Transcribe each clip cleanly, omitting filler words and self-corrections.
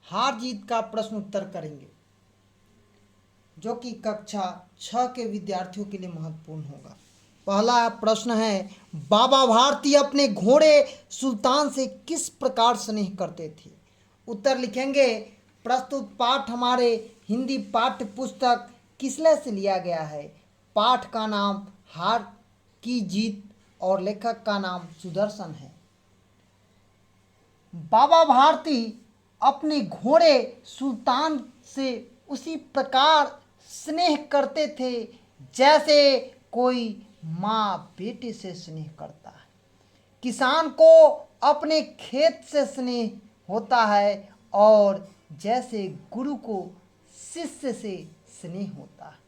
हार जीत का प्रश्न उत्तर करेंगे, जो कि कक्षा 6 के विद्यार्थियों के लिए महत्वपूर्ण होगा। पहला प्रश्न है, बाबा भारती अपने घोड़े सुल्तान से किस प्रकार स्नेह करते थे? उत्तर लिखेंगे, प्रस्तुत पाठ हमारे हिंदी पाठ्य पुस्तक किसले से लिया गया है? पाठ का नाम हार की जीत और लेखक का नाम सुदर्शन है। बाबा भारती अपने घोड़े सुल्तान से उसी प्रकार स्नेह करते थे जैसे कोई माँ बेटे से स्नेह करता है। किसान को अपने खेत से स्नेह होता है और जैसे गुरु को शिष्य से स्नेह होता है।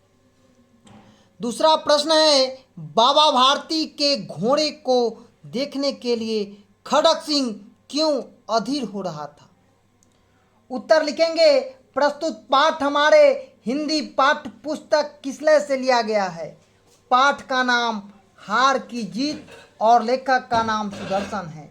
दूसरा प्रश्न है, बाबा भारती के घोड़े को देखने के लिए खड़क सिंह क्यों अधीर हो रहा था? उत्तर लिखेंगे, प्रस्तुत पाठ हमारे हिंदी पाठ्य पुस्तक किसले से लिया गया है? पाठ का नाम हार की जीत और लेखक का नाम सुदर्शन है।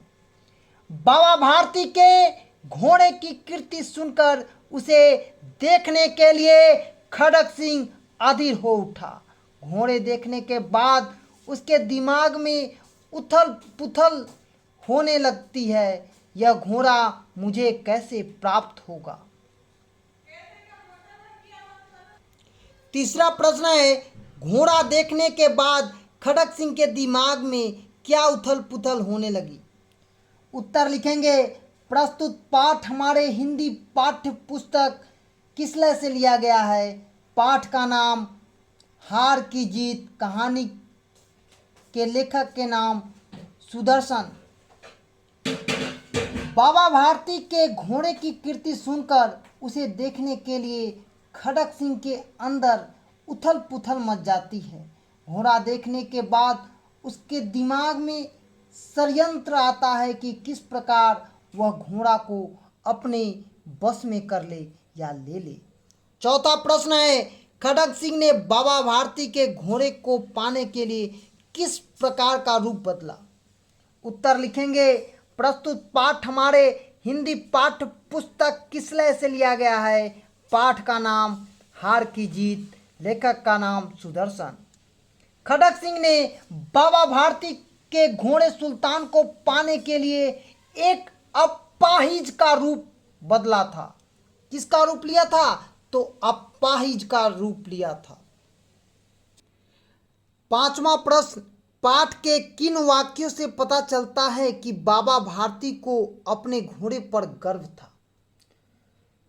बाबा भारती के घोड़े की कीर्ति सुनकर उसे देखने के लिए खड़क सिंह अधीर हो उठा। घोड़े देखने के बाद उसके दिमाग में उथल पुथल होने लगती है, यह घोड़ा मुझे कैसे प्राप्त होगा? तीसरा प्रश्न है, घोड़ा देखने के बाद खड़क सिंह के दिमाग में क्या उथल पुथल होने लगी? उत्तर लिखेंगे, प्रस्तुत पाठ हमारे हिंदी पाठ्य पुस्तक किसले से लिया गया है? पाठ का नाम हार की जीत, कहानी के लेखक के नाम सुदर्शन। बाबा भारती के घोड़े की कीर्ति सुनकर उसे देखने के लिए खड़क सिंह के अंदर उथल पुथल मच जाती है। घोड़ा देखने के बाद उसके दिमाग में षड्यंत्र आता है कि किस प्रकार वह घोड़ा को अपने बस में कर ले या ले ले। चौथा प्रश्न है, खड़क सिंह ने बाबा भारती के घोड़े को पाने के लिए किस प्रकार का रूप बदला? उत्तर लिखेंगे, प्रस्तुत पाठ हमारे हिंदी पाठ्य पुस्तक किसले से लिया गया है? पाठ का नाम हार की जीत, लेखक का नाम सुदर्शन। खड़क सिंह ने बाबा भारती के घोड़े सुल्तान को पाने के लिए एक अपाहिज का रूप बदला था। किसका रूप लिया था? तो अपाहिज का रूप लिया था। पांचवा प्रश्न, पाठ के किन वाक्यों से पता चलता है कि बाबा भारती को अपने घोड़े पर गर्व था?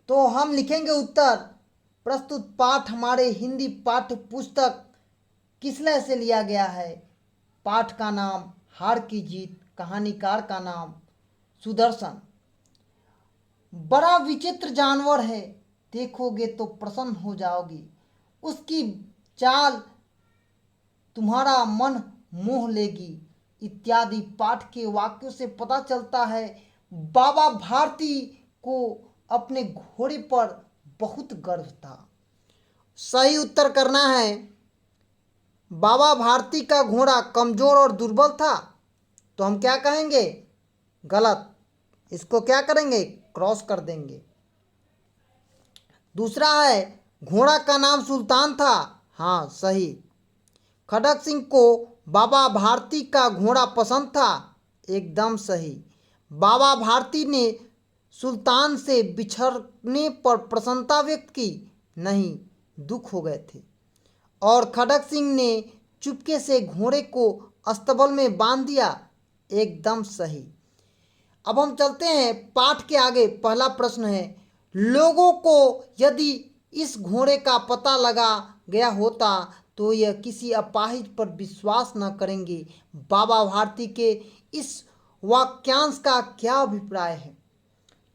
तो हम लिखेंगे उत्तर, प्रस्तुत पाठ हमारे हिंदी पाठ्य पुस्तक किसले से लिया गया है? पाठ का नाम हार की जीत, कहानीकार का नाम सुदर्शन। बड़ा विचित्र जानवर है, देखोगे तो प्रसन्न हो जाओगी, उसकी चाल तुम्हारा मन मोह लेगी इत्यादि पाठ के वाक्यों से पता चलता है बाबा भारती को अपने घोड़े पर बहुत गर्व था। सही उत्तर करना है, बाबा भारती का घोड़ा कमजोर और दुर्बल था। तो हम क्या कहेंगे? गलत। इसको क्या करेंगे? क्रॉस कर देंगे। दूसरा है, घोड़ा का नाम सुल्तान था। हाँ, सही। खड़क सिंह को बाबा भारती का घोड़ा पसंद था। एकदम सही। बाबा भारती ने सुल्तान से बिछड़ने पर प्रसन्नता व्यक्त की? नहीं, दुख हो गए थे। और खड़क सिंह ने चुपके से घोड़े को अस्तबल में बांध दिया? एकदम सही। अब हम चलते हैं पाठ के आगे। पहला प्रश्न है, लोगों को यदि इस घोड़े का पता लगा गया होता तो यह किसी अपाहिज पर विश्वास न करेंगे। बाबा भारती के इस वाक्यांश का क्या अभिप्राय है?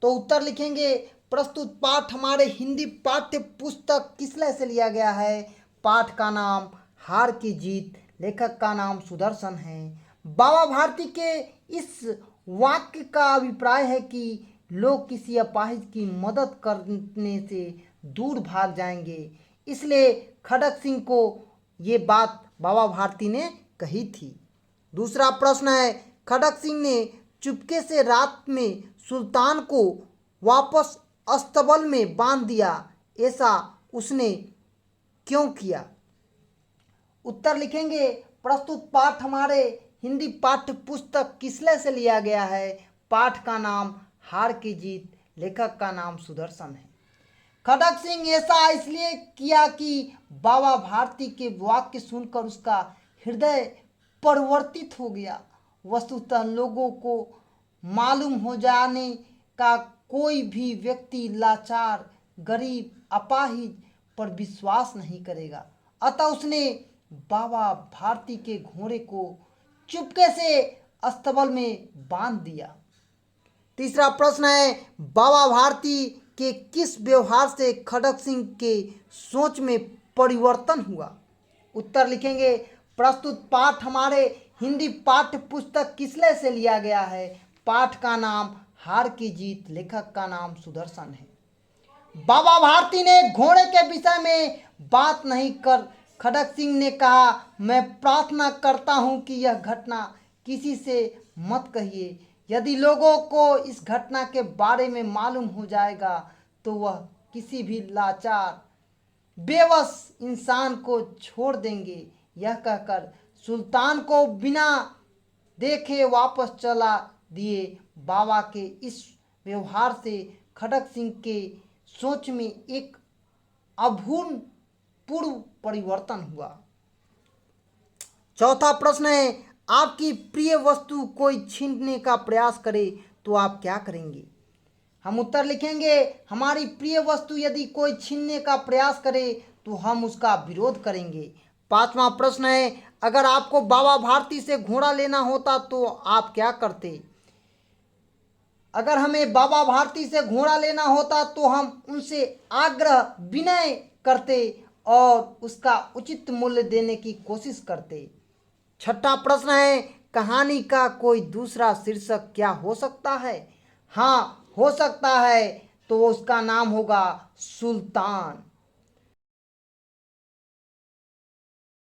तो उत्तर लिखेंगे, प्रस्तुत पाठ हमारे हिंदी पाठ्य पुस्तक किसले से लिया गया है? पाठ का नाम हार की जीत, लेखक का नाम सुदर्शन है। बाबा भारती के इस वाक्य का अभिप्राय है कि लोग किसी अपाहिज की मदद करने से दूर भाग जाएंगे, इसलिए खड़क सिंह को ये बात बाबा भारती ने कही थी। दूसरा प्रश्न है, खड़क सिंह ने चुपके से रात में सुल्तान को वापस अस्तबल में बांध दिया, ऐसा उसने क्यों किया? उत्तर लिखेंगे। प्रस्तुत पाठ हमारे हिंदी पाठ्य पुस्तक किसले से लिया गया है? पाठ का नाम हार की जीत, लेखक का नाम सुदर्शन है। खड़ग सिंह ऐसा इसलिए किया कि बाबा भारती के वाक्य सुनकर उसका हृदय परिवर्तित हो गया। वस्तुतः लोगों को मालूम हो जाने का कोई भी व्यक्ति लाचार, गरीब, अपाहिज पर विश्वास नहीं करेगा। अतः उसने बाबा भारती के घोड़े को चुपके से अस्तबल में बांध दिया। तीसरा प्रश्न है, बाबा भारती के किस व्यवहार से खड़ग सिंह के सोच में परिवर्तन हुआ? उत्तर लिखेंगे। प्रस्तुत पाठ हमारे हिंदी पाठ्य पुस्तक किसले से लिया गया है? पाठ का नाम हार की जीत, लेखक का नाम सुदर्शन है। बाबा भारती ने घोड़े के विषय में बात नहीं कर खड़ग सिंह ने कहा, मैं प्रार्थना करता हूं कि यह घटना किसी से मत कहिए। यदि लोगों को इस घटना के बारे में मालूम हो जाएगा तो वह किसी भी लाचार, बेबस इंसान को छोड़ देंगे। यह कहकर सुल्तान को बिना देखे वापस चला दिए। बाबा के इस व्यवहार से खड़ग सिंह के सोच में एक अभूतपूर्व परिवर्तन हुआ। चौथा प्रश्न है, आपकी प्रिय वस्तु कोई छीनने का प्रयास करे तो आप क्या करेंगे? हम उत्तर लिखेंगे। हमारी प्रिय वस्तु यदि कोई छीनने का प्रयास करे तो हम उसका विरोध करेंगे। पांचवा प्रश्न है, अगर आपको बाबा भारती से घोड़ा लेना होता तो आप क्या करते? अगर हमें बाबा भारती से घोड़ा लेना होता तो हम उनसे आग्रह विनय करते और उसका उचित मूल्य देने की कोशिश करते। छठा प्रश्न है, कहानी का कोई दूसरा शीर्षक क्या हो सकता है? हाँ, हो सकता है, तो उसका नाम होगा सुल्तान।